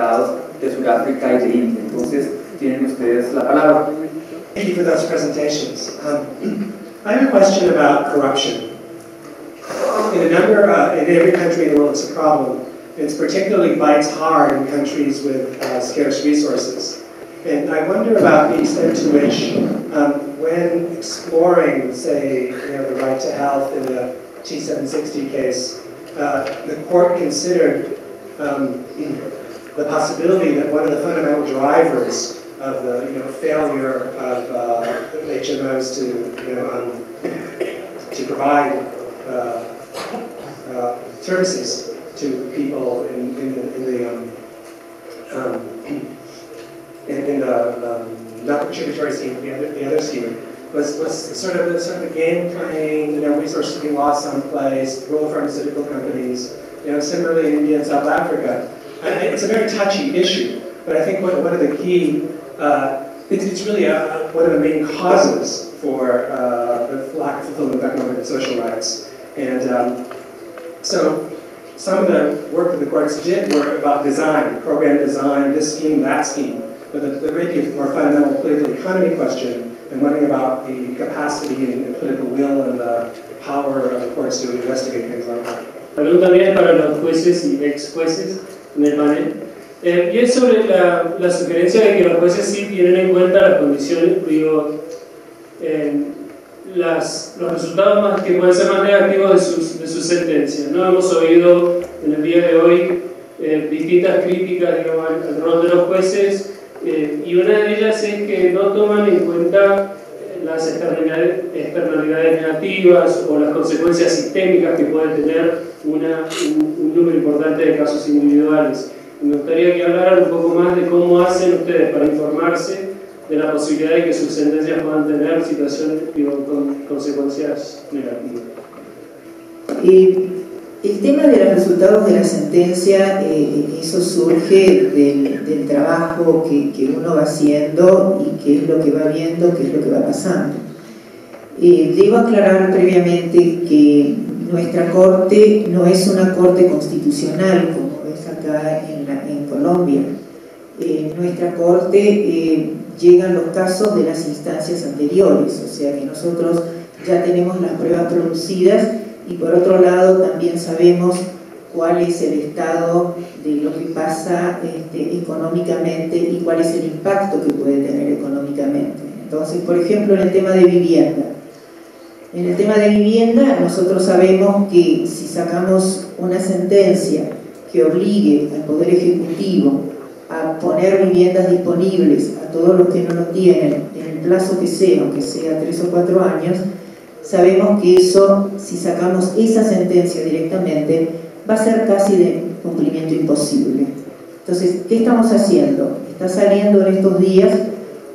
subdesarrollados de Sudáfrica y de India. Entonces, tienen ustedes la palabra. Thank you for those presentations. I have a question about corruption. In every country in the world it's a problem. It particularly bites hard in countries with scarce resources. And I wonder about the extent to which, when exploring, say, the right to health in the T760 case, the court considered the possibility that one of the fundamental drivers of the failure of HMOs to provide services to people in the not contributory scheme, the other scheme, was sort of a game playing, resources being lost someplace, role of pharmaceutical companies, similarly in India and South Africa. And it's a very touchy issue, but I think one of the key, it's really one of the main causes for the lack of fulfillment of economic and social rights. And so some of the work that the courts did were about design, program design, this scheme, that scheme. But the great more fundamental political economy question, and wondering about the capacity and political will and the power of the courts to investigate things like that. La pregunta mía es para los jueces y ex jueces en el panel. Y es sobre la sugerencia de que los jueces sí tienen en cuenta las condiciones, los resultados más, que pueden ser más negativos de sus sentencias, ¿no? Hemos oído en el día de hoy distintas críticas, al rol de los jueces, y una de ellas es que no toman en cuenta las externalidades negativas o las consecuencias sistémicas que puede tener un número importante de casos individuales. Me gustaría que hablaran un poco más de cómo hacen ustedes para informarse de la posibilidad de que sus sentencias puedan tener situaciones con consecuencias negativas. El tema de los resultados de la sentencia, eso surge del trabajo que uno va haciendo y qué es lo que va viendo, qué es lo que va pasando. Debo aclarar previamente que nuestra corte no es una corte constitucional como es acá en Colombia. Nuestra corte llegan los casos de las instancias anteriores, o sea que nosotros ya tenemos las pruebas producidas y por otro lado también sabemos cuál es el estado de lo que pasa económicamente y cuál es el impacto que puede tener económicamente. Entonces, por ejemplo, en el tema de vivienda. En el tema de vivienda nosotros sabemos que si sacamos una sentencia que obligue al Poder Ejecutivo a poner viviendas disponibles a todos los que no lo tienen en el plazo que sea, aunque sea 3 o 4 años, sabemos que eso, si sacamos esa sentencia directamente, va a ser casi de cumplimiento imposible. Entonces, ¿qué estamos haciendo? Está saliendo en estos días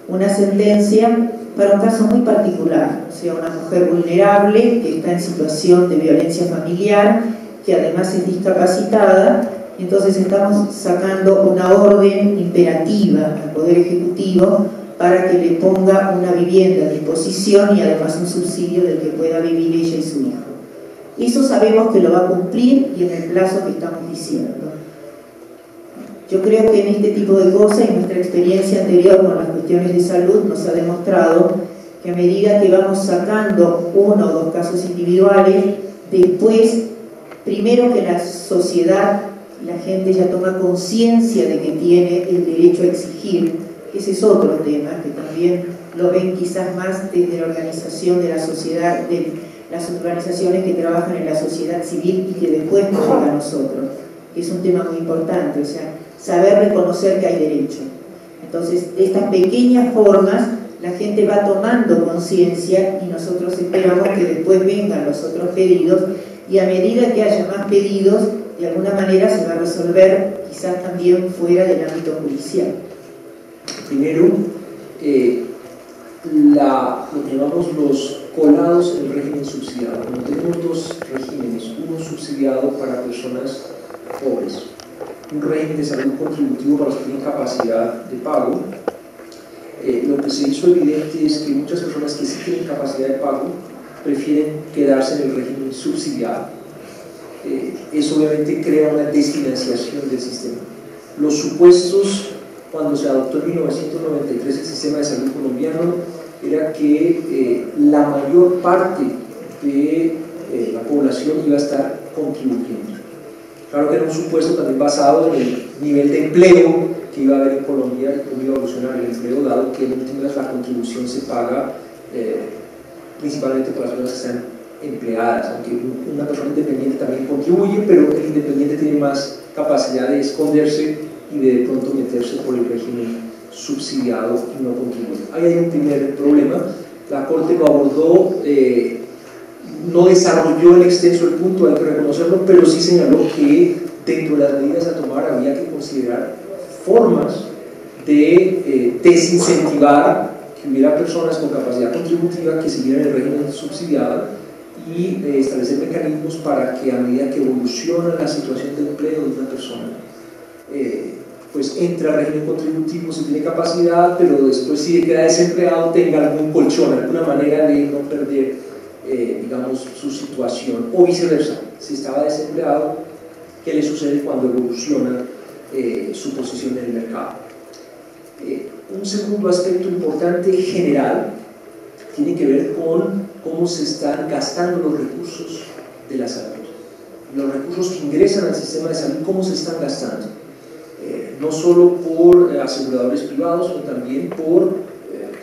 una sentencia para un caso muy particular, o sea, una mujer vulnerable que está en situación de violencia familiar, que además es discapacitada. Entonces estamos sacando una orden imperativa al Poder Ejecutivo para que le ponga una vivienda a disposición y además un subsidio del que pueda vivir ella y su hijo. Eso sabemos que lo va a cumplir y en el plazo que estamos diciendo. Yo creo que en este tipo de cosas y nuestra experiencia anterior con las cuestiones de salud nos ha demostrado que a medida que vamos sacando 1 o 2 casos individuales, después, primero que la sociedad, la gente ya toma conciencia de que tiene el derecho a exigir. Ese es otro tema que también lo ven quizás más desde la organización de la sociedad, de las organizaciones que trabajan en la sociedad civil y que después nos llega a nosotros. Es un tema muy importante, o sea, saber reconocer que hay derecho. Entonces, de estas pequeñas formas, la gente va tomando conciencia y nosotros esperamos que después vengan los otros pedidos y a medida que haya más pedidos, de alguna manera se va a resolver quizás también fuera del ámbito judicial. Primero, lo que llamamos los colados en el régimen subsidiado. Cuando tenemos 2 regímenes, uno subsidiado para personas pobres, un régimen de salud contributivo para los que tienen capacidad de pago, lo que se hizo evidente es que muchas personas que sí tienen capacidad de pago prefieren quedarse en el régimen subsidiado. Eso obviamente crea una desfinanciación del sistema. Los supuestos cuando se adoptó en 1993 el sistema de salud colombiano era que la mayor parte de la población iba a estar contribuyendo. Claro que era un supuesto también basado en el nivel de empleo que iba a haber en Colombia y cómo iba a evolucionar el empleo, dado que en últimas la contribución se paga principalmente por las personas que están empleadas, aunque una persona independiente también contribuye, pero el independiente tiene más capacidad de esconderse y de pronto meterse por el régimen subsidiado y no contribuye. Ahí hay un primer problema. La Corte lo abordó, no desarrolló en extenso el punto, hay que reconocerlo, pero sí señaló que dentro de las medidas a tomar había que considerar formas de desincentivar que hubiera personas con capacidad contributiva que siguieran el régimen subsidiado y establecer mecanismos para que a medida que evoluciona la situación de empleo de una persona, pues entra al régimen contributivo si tiene capacidad, pero después si queda desempleado tenga algún colchón, alguna manera de no perder, digamos, su situación, o viceversa, si estaba desempleado, ¿qué le sucede cuando evoluciona su posición en el mercado? Un segundo aspecto importante general tiene que ver con cómo se están gastando los recursos de la salud. Los recursos que ingresan al sistema de salud, ¿cómo se están gastando? No solo por aseguradores privados, sino también por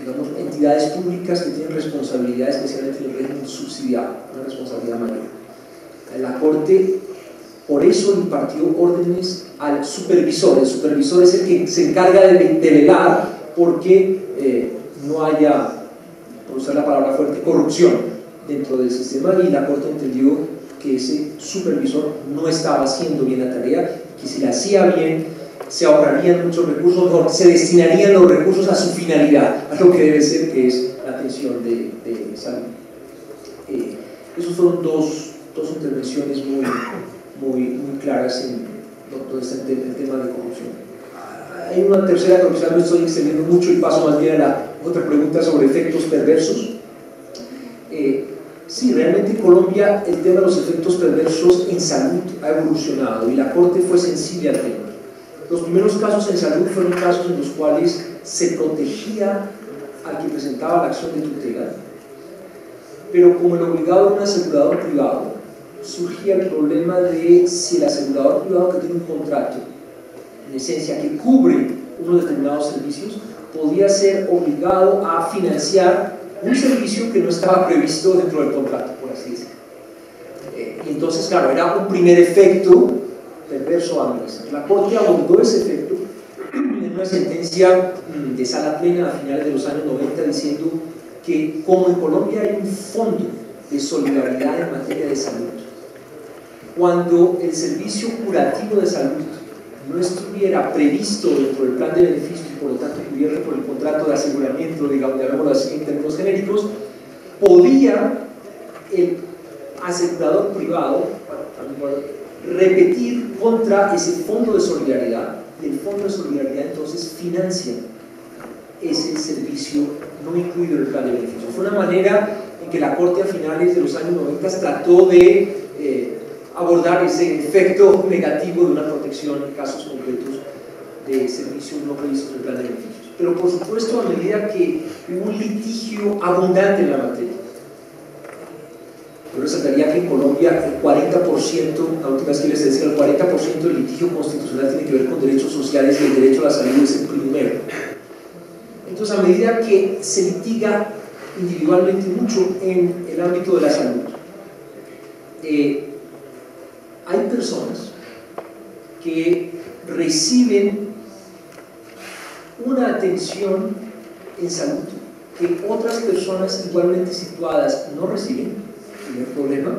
digamos, entidades públicas que tienen responsabilidad, especialmente en el régimen subsidiado, una responsabilidad mayor. La Corte por eso impartió órdenes al supervisor. El supervisor es el que se encarga de velar porque no haya, por usar la palabra fuerte, corrupción dentro del sistema, y la Corte entendió que ese supervisor no estaba haciendo bien la tarea, que si la hacía bien se ahorrarían muchos recursos, no, se destinarían los recursos a su finalidad, a lo que debe ser, que es la atención de salud. Esos fueron dos intervenciones muy claras en todo este el tema de corrupción. Hay una tercera, que quizás me estoy extendiendo mucho y paso más bien a la otra pregunta sobre efectos perversos. Sí, realmente en Colombia el tema de los efectos perversos en salud ha evolucionado y la Corte fue sensible al tema. Los primeros casos en salud fueron casos en los cuales se protegía al que presentaba la acción de tutela, pero como el obligado era un asegurador privado, surgía el problema de si el asegurador privado que tiene un contrato, en esencia que cubre unos determinados servicios, podía ser obligado a financiar un servicio que no estaba previsto dentro del contrato, por así decirlo. Y entonces, claro, era un primer efecto perverso a analizar. La Corte abordó ese efecto en una sentencia de sala plena a finales de los años 90, diciendo que como en Colombia hay un fondo de solidaridad en materia de salud, cuando el servicio curativo de salud no estuviera previsto dentro del plan de beneficio y por lo tanto cubierto por el contrato de aseguramiento, digamos, llamémoslo así en términos genéricos, podía el asegurador privado repetir contra ese fondo de solidaridad, y el fondo de solidaridad entonces financia ese servicio no incluido en el plan de beneficio. Fue una manera en que la Corte a finales de los años 90 trató de abordar ese efecto negativo de una protección en casos concretos de servicios no previstos en el plan de beneficios. Pero por supuesto, a medida que hubo un litigio abundante en la materia, yo resaltaría que en Colombia el 40%, la última vez que les decía, el 40% del litigio constitucional tiene que ver con derechos sociales y el derecho a la salud es el primero. Entonces, a medida que se litiga individualmente mucho en el ámbito de la salud, hay personas que reciben una atención en salud que otras personas igualmente situadas no reciben, primer problema.